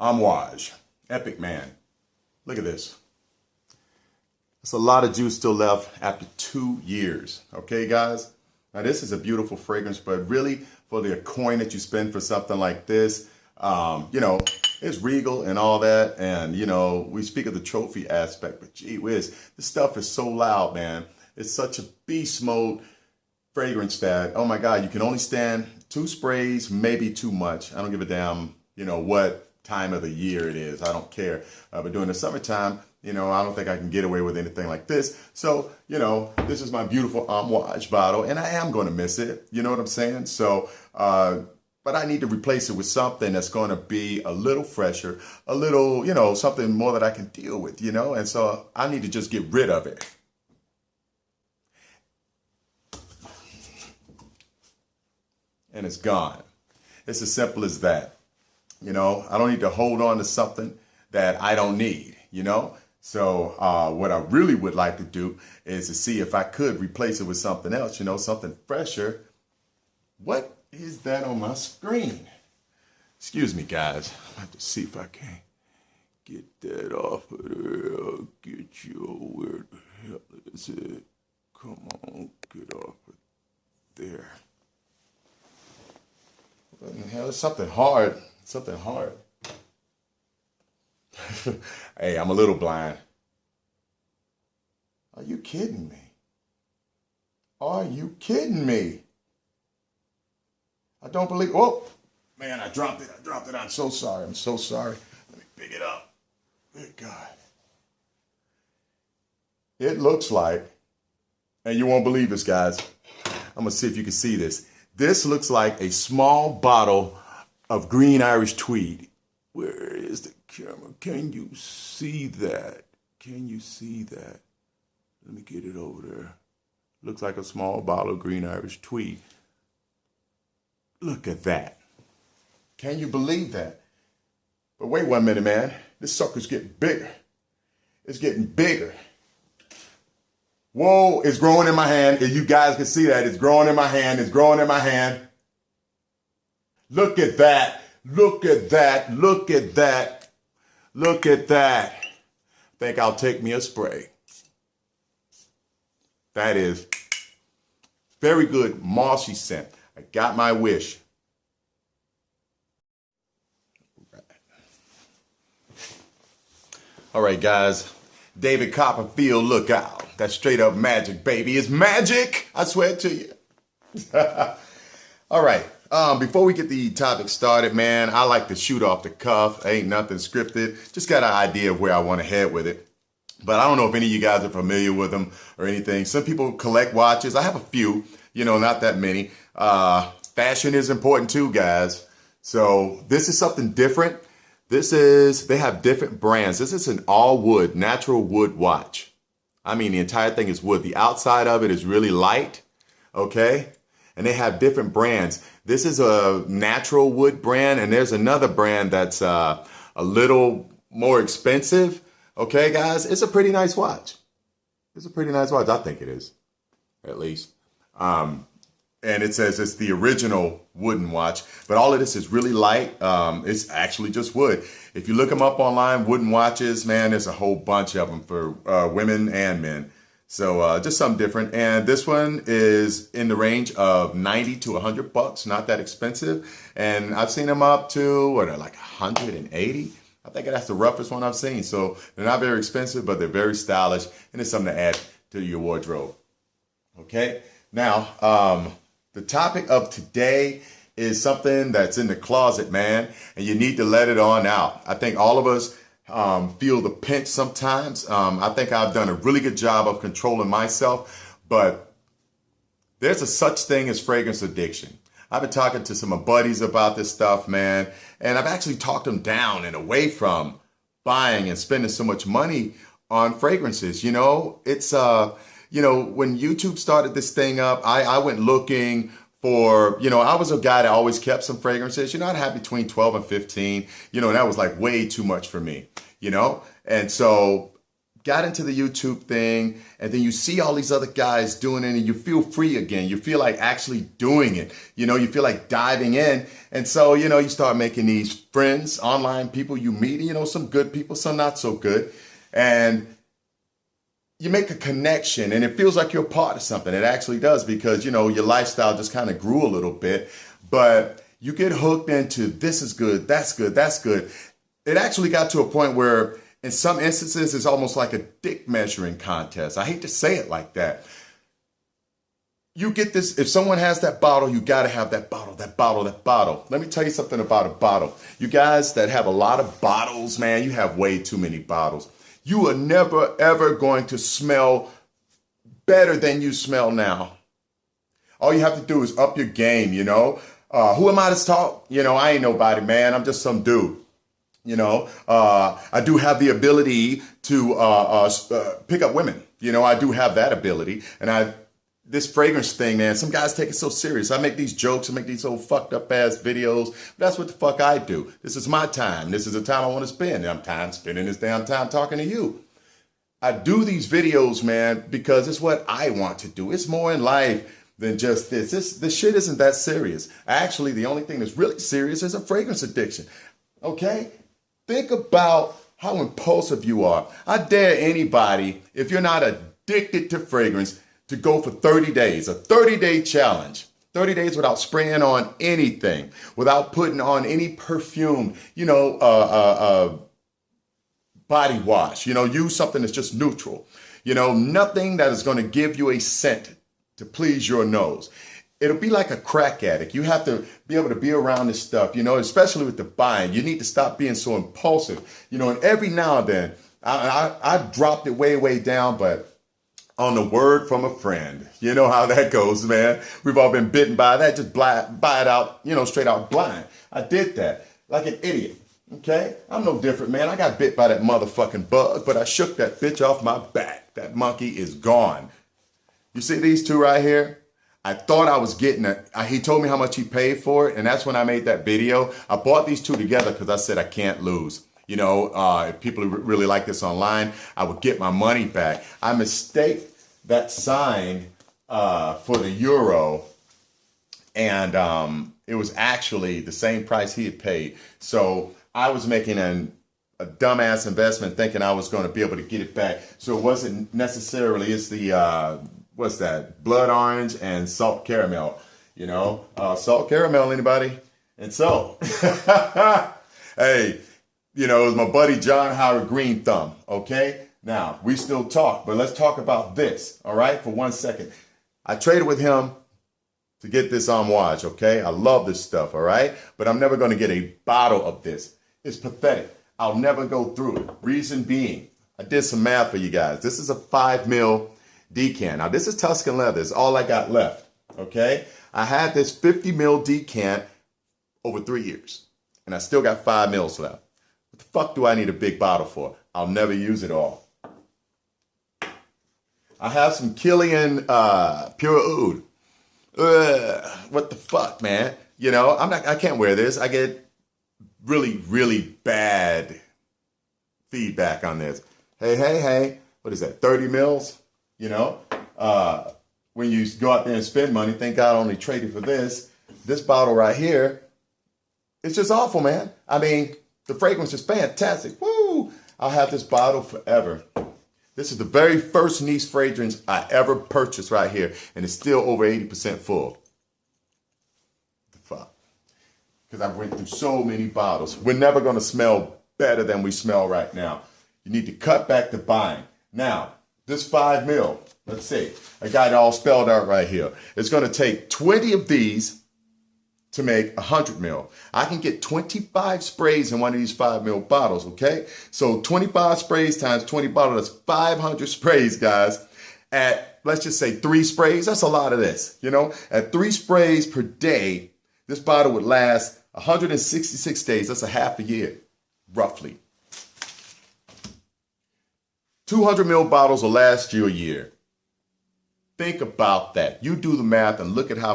Amouage, Epic Man. Look at this. There's a lot of juice still left after 2 years. Okay, guys? Now, this is a beautiful fragrance, but really for the coin that you spend for something like this, you know, it's regal and all that. And, you know, we speak of the trophy aspect, but gee whiz, this stuff is so loud, man. It's such a beast mode fragrance that, oh my God, you can only stand 2 sprays, maybe too much. I don't give a damn, you know, what time of the year it is. I don't care. But during the summertime, you know, I don't think I can get away with anything like this. So, you know, this is my beautiful Amouage bottle, and I am going to miss it. You know what I'm saying? So, but I need to replace it with something that's going to be a little fresher, a little, you know, something more that I can deal with, you know? And so I need to just get rid of it. And it's gone. It's as simple as that. You know, I don't need to hold on to something that I don't need, you know? So what I really would like to do is to see if I could replace it with something else, you know, something fresher. What is that on my screen? Excuse me, guys. I have to see if I can get that off of there. I'll get you. Where the hell is it? Come on, get off of there. What the hell? It's something hard. Something hard. Hey, I'm a little blind. Are you kidding me? Are you kidding me? I don't believe. Oh, man, I dropped it. I'm so sorry. I'm so sorry. Let me pick it up. Good God. It looks like, and you won't believe this, guys. I'm going to see if you can see this. This looks like a small bottle of green Irish tweed. Where is the camera? Can you see that? Can you see that? Let me get it over there. Looks like a small bottle of green Irish tweed. Look at that. Can you believe that? But wait 1 minute, man. This sucker's getting bigger. It's getting bigger. Whoa, it's growing in my hand. If you guys can see that, it's growing in my hand. It's growing in my hand. Look at that. Look at that. Look at that. Look at that. I think I'll take me a spray. That is very good mossy scent. I got my wish. All right, guys. David Copperfield, look out. That's straight up magic, baby. It's magic. I swear to you. All right. Before we get the topic started, man, I like to shoot off the cuff. Ain't nothing scripted. Just got an idea of where I want to head with it. But I don't know if any of you guys are familiar with them or anything. Some people collect watches. I have a few, you know, not that many. Fashion is important too, guys. So this is something different. They have different brands. This is an all wood, natural wood watch. I mean, the entire thing is wood. The outside of it is really light, okay? And they have different brands. This is a natural wood brand, and there's another brand that's a little more expensive. Okay, guys, it's a pretty nice watch. It's a pretty nice watch. I think it is, at least. And it says it's the original wooden watch, but all of this is really light. It's actually just wood. If you look them up online, wooden watches, man, there's a whole bunch of them for women and men. So just something different. And this one is in the range of 90 to 100 bucks, not that expensive. And I've seen them up to, what, like 180? I think that's the roughest one I've seen. So they're not very expensive, but they're very stylish, and it's something to add to your wardrobe. Okay, now the topic of today is something that's in the closet, man, and you need to let it on out. I think all of us feel the pinch sometimes. I think I've done a really good job of controlling myself, but there's a such thing as fragrance addiction. I've been talking to some of my buddies about this stuff, man, and I've actually talked them down and away from buying and spending so much money on fragrances. You know, it's, you know, when YouTube started this thing up, I went looking for, you know, I was a guy that always kept some fragrances. You know, I'd have between 12 and 15, you know, and that was like way too much for me, you know? And so got into the YouTube thing, and then you see all these other guys doing it, and you feel free again. You feel like actually doing it. You know, you feel like diving in. And so, you know, you start making these friends, online people you meet, you know, some good people, some not so good. And you make a connection, and it feels like you're a part of something. It actually does, because, you know, your lifestyle just kind of grew a little bit. But you get hooked into this is good, that's good, that's good. It actually got to a point where in some instances it's almost like a dick measuring contest. I hate to say it like that. You get this, if someone has that bottle, you got to have that bottle, that bottle, that bottle. Let me tell you something about a bottle. You guys that have a lot of bottles, man, you have way too many bottles. You are never, ever going to smell better than you smell now. All you have to do is up your game, you know. Who am I to talk? You know, I ain't nobody, man. I'm just some dude. You know, I do have the ability to pick up women. You know, I do have that ability. And this fragrance thing, man, some guys take it so serious. I make these jokes and make these old fucked up ass videos. But that's what the fuck I do. This is my time. This is the time I want to spend. And I'm spending this damn time talking to you. I do these videos, man, because it's what I want to do. It's more in life than just this. This shit isn't that serious. Actually, the only thing that's really serious is a fragrance addiction. Okay? Think about how impulsive you are. I dare anybody, if you're not addicted to fragrance, to go for 30 days, a 30-day challenge. 30 days without spraying on anything, without putting on any perfume, you know, body wash. You know, use something that's just neutral. You know, nothing that is going to give you a scent to please your nose. It'll be like a crack addict. You have to be able to be around this stuff, you know, especially with the buying. You need to stop being so impulsive, you know, and every now and then, I dropped it way down, but on the word from a friend, you know how that goes, man. We've all been bitten by that, just buy it out, you know, straight out blind. I did that like an idiot, okay? I'm no different, man. I got bit by that motherfucking bug, but I shook that bitch off my back. That monkey is gone. You see these two right here? I thought I was getting it. He told me how much he paid for it, and that's when I made that video. I bought these two together because I said I can't lose. You know, if people really like this online, I would get my money back. I mistake that sign for the euro, and it was actually the same price he had paid. So I was making a dumbass investment thinking I was going to be able to get it back. So it wasn't necessarily, it's the, what's that? Blood orange and salt caramel, you know, salt caramel, anybody? And so, hey, you know, it was my buddy John Howard Green Thumb, okay? Now, we still talk, but let's talk about this, all right, for 1 second. I traded with him to get this Amouage, okay? I love this stuff, all right? But I'm never going to get a bottle of this. It's pathetic. I'll never go through it. Reason being, I did some math for you guys. This is a 5 mil decant. Now, this is Tuscan leather. It's all I got left, okay? I had this 50 mil decant over 3 years, and I still got 5 mils left. What the fuck do I need a big bottle for? I'll never use it all. I have some Kilian Pure Oud. What the fuck, man? You know, I can't wear this. I get really bad feedback on this. Hey, what is that, 30 mils? You know, when you go out there and spend money, thank God I only traded for this. This bottle right here, it's just awful, man. I mean, the fragrance is fantastic. Woo! I'll have this bottle forever. This is the very first Nice fragrance I ever purchased right here, and it's still over 80% full. What the fuck? Because I went through so many bottles. We're never going to smell better than we smell right now. You need to cut back the buying. Now, this 5 mil, let's see. I got it all spelled out right here. It's going to take 20 of these to make 100 mil. I can get 25 sprays in one of these 5 mil bottles, okay? So 25 sprays times 20 bottles, that's 500 sprays, guys. At, let's just say 3 sprays, that's a lot of this, you know? At 3 sprays per day, this bottle would last 166 days. That's a half a year, roughly. 200 mil bottles will last you a year. Think about that. You do the math and look at how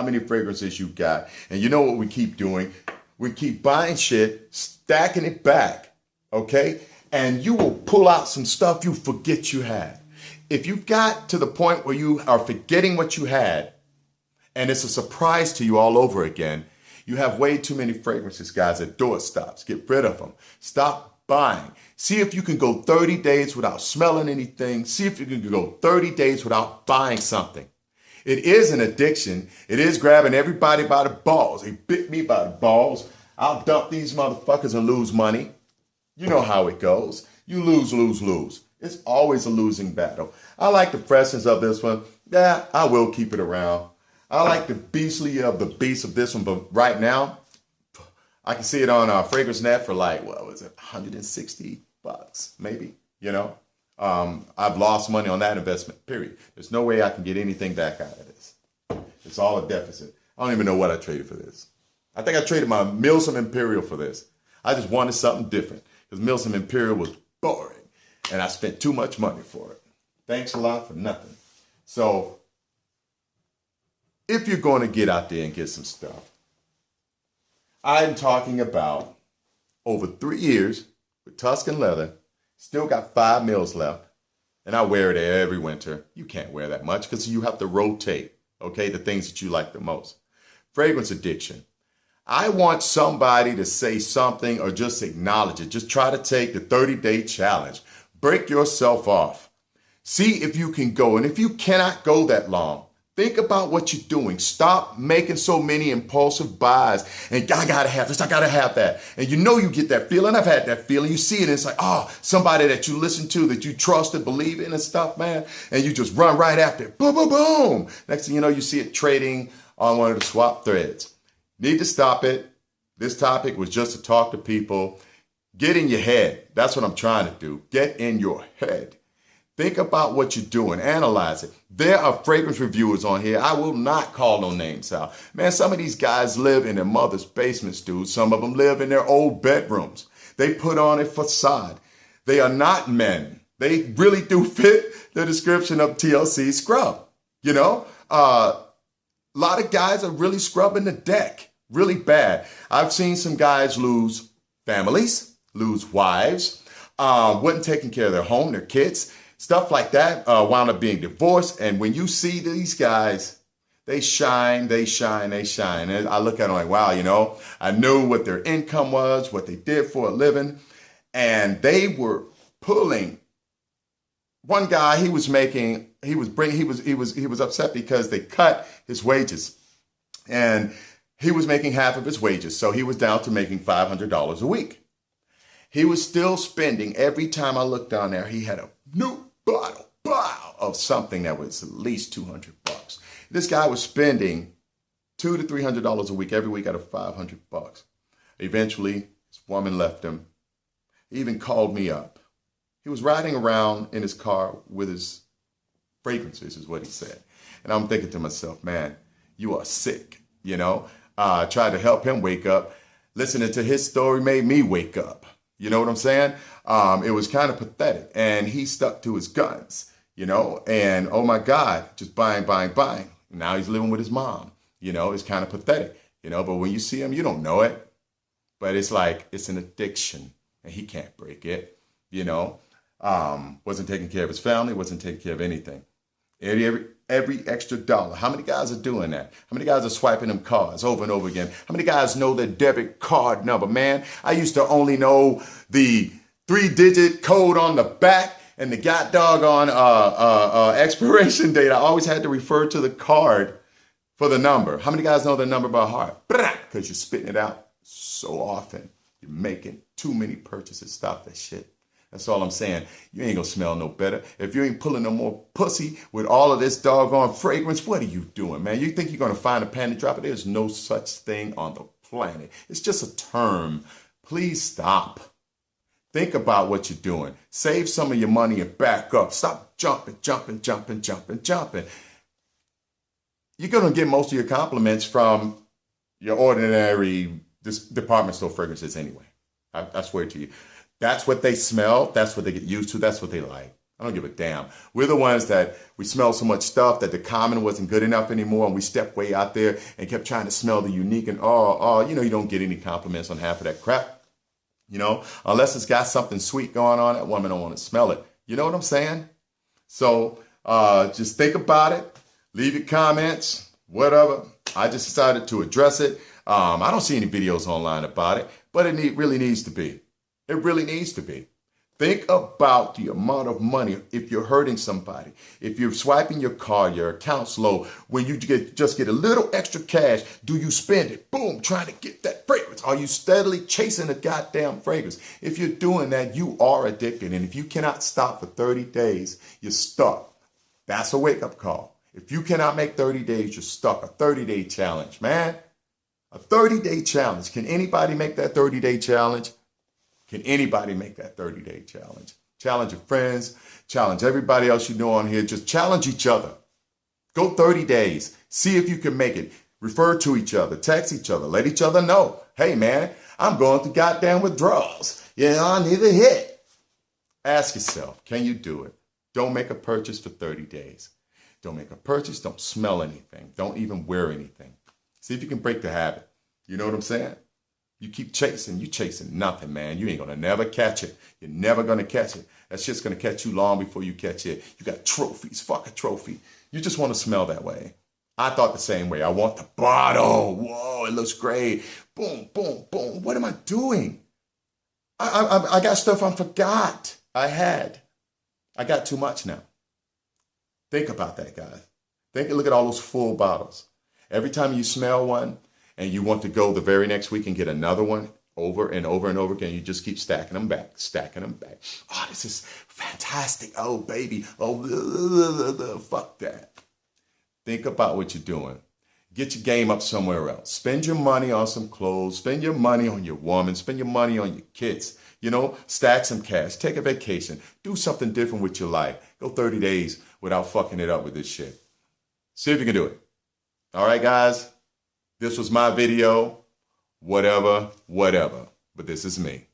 many fragrances you got. And you know what we keep doing? We keep buying shit, stacking it back, okay? and you will pull out some stuff you forget you had. If you've got to the point where you are forgetting what you had, and it's a surprise to you all over again, you have way too many fragrances, guys, at doorstops. Get rid of them. Stop buying. See if you can go 30 days without smelling anything. See if you can go 30 days without buying something. It is an addiction. It is grabbing everybody by the balls. They bit me by the balls. I'll dump these motherfuckers and lose money. You know how it goes. You lose, lose, lose. It's always a losing battle. I like the freshness of this one. Yeah, I will keep it around. I like the beastly of the beast of this one, but right now, I can see it on Fragrance Net for like, what was it, $160, maybe, you know? I've lost money on that investment, period. There's no way I can get anything back out of this. It's all a deficit. I don't even know what I traded for this. I think I traded my Milsom Imperial for this. I just wanted something different because Milsom Imperial was boring and I spent too much money for it. Thanks a lot for nothing. So if you're going to get out there and get some stuff, I'm talking about over 3 years with Tuscan leather, still got 5 mils left, and I wear it every winter. You can't wear that much because you have to rotate, okay, the things that you like the most. Fragrance addiction. I want somebody to say something or just acknowledge it. Just try to take the 30-day challenge. Break yourself off. See if you can go. And if you cannot go that long, think about what you're doing. Stop making so many impulsive buys. And I gotta have this, I gotta have that. And you know you get that feeling. I've had that feeling. You see it and it's like, oh, somebody that you listen to, that you trust and believe in and stuff, man. And you just run right after it. Boom, boom, boom. Next thing you know, you see it trading on one of the swap threads. Need to stop it. This topic was just to talk to people. Get in your head. That's what I'm trying to do. Get in your head. Think about what you're doing. Analyze it. There are fragrance reviewers on here. I will not call no names out. Man, some of these guys live in their mother's basements, dude. Some of them live in their old bedrooms. They put on a facade. They are not men. They really do fit the description of TLC scrub. You know, a lot of guys are really scrubbing the deck really bad. I've seen some guys lose families, lose wives, wasn't taking care of their home, their kids. Stuff like that wound up being divorced. And when you see these guys, they shine, they shine, they shine. And I look at them like, wow, you know, I knew what their income was, what they did for a living. And they were pulling. One guy, he was upset because they cut his wages. And he was making half of his wages. So he was down to making $500 a week. He was still spending, every time I looked down there, he had a new bottle of something that was at least $200. This guy was spending $200 to $300 a week every week out of $500. Eventually, his woman left him. He even called me up. He was riding around in his car with his fragrances, is what he said. And I'm thinking to myself, man, you are sick, you know? Tried to help him wake up. Listening to his story made me wake up. You know what I'm saying? It was kind of pathetic. And he stuck to his guns, you know, and oh my God, just buying. Now he's living with his mom. You know, it's kind of pathetic, you know, but when you see him, you don't know it. But it's like, it's an addiction and he can't break it, you know. Wasn't taking care of his family, wasn't taking care of anything. Every extra dollar. How many guys are doing that? How many guys are swiping them cards over and over again? How many guys know their debit card number? Man, I used to only know the 3-digit code on the back and the god doggone expiration date. I always had to refer to the card for the number. How many guys know their number by heart? Because you're spitting it out so often. You're making too many purchases. Stop that shit. That's all I'm saying. You ain't gonna smell no better. If you ain't pulling no more pussy with all of this doggone fragrance, what are you doing, man? You think you're gonna find a panty dropper? There's no such thing on the planet. It's just a term. Please stop. Think about what you're doing. Save some of your money and back up. Stop jumping. You're gonna get most of your compliments from your ordinary department store fragrances anyway. I swear to you. That's what they smell. That's what they get used to. That's what they like. I don't give a damn. We're the ones that we smell so much stuff that the common wasn't good enough anymore. And we stepped way out there and kept trying to smell the unique. And you know, you don't get any compliments on half of that crap. unless it's got something sweet going on, that woman don't want to smell it. You know what I'm saying? So just think about it. Leave your comments, whatever. I just decided to address it. I don't see any videos online about it, but it really needs to be. It really needs to be. Think about the amount of money if you're hurting somebody. If you're swiping your card, your account's low, when you just get a little extra cash, do you spend it? Boom, trying to get that fragrance. Are you steadily chasing the goddamn fragrance? If you're doing that, you are addicted. And if you cannot stop for 30 days, you're stuck. That's a wake-up call. If you cannot make 30 days, you're stuck. A 30-day challenge, man. A 30-day challenge. Can anybody make that 30-day challenge? Can anybody make that 30-day challenge? Challenge your friends. Challenge everybody else you know on here. Just challenge each other. Go 30 days. See if you can make it. Refer to each other. Text each other. Let each other know. Hey, man, I'm going through goddamn withdrawals. I need a hit. Ask yourself, can you do it? Don't make a purchase for 30 days. Don't make a purchase. Don't smell anything. Don't even wear anything. See if you can break the habit. You know what I'm saying? You keep chasing, you chasing nothing, man. You ain't gonna never catch it. You're never gonna catch it. That shit's gonna catch you long before you catch it. You got trophies, fuck a trophy. You just wanna smell that way. I thought the same way. I want the bottle. Whoa, it looks great. Boom, boom, boom. What am I doing? I got stuff I forgot I had. I got too much now. Think about that, guys. Look at all those full bottles. Every time you smell one, and you want to go the very next week and get another one over and over and over again, you just keep stacking them back. Oh, this is fantastic. Oh, baby. Oh, fuck that. Think about what you're doing. Get your game up somewhere else. Spend your money on some clothes. Spend your money on your woman. Spend your money on your kids. Stack some cash. Take a vacation. Do something different with your life. Go 30 days without fucking it up with this shit. See if you can do it. All right, guys? This was my video, whatever, but this is me.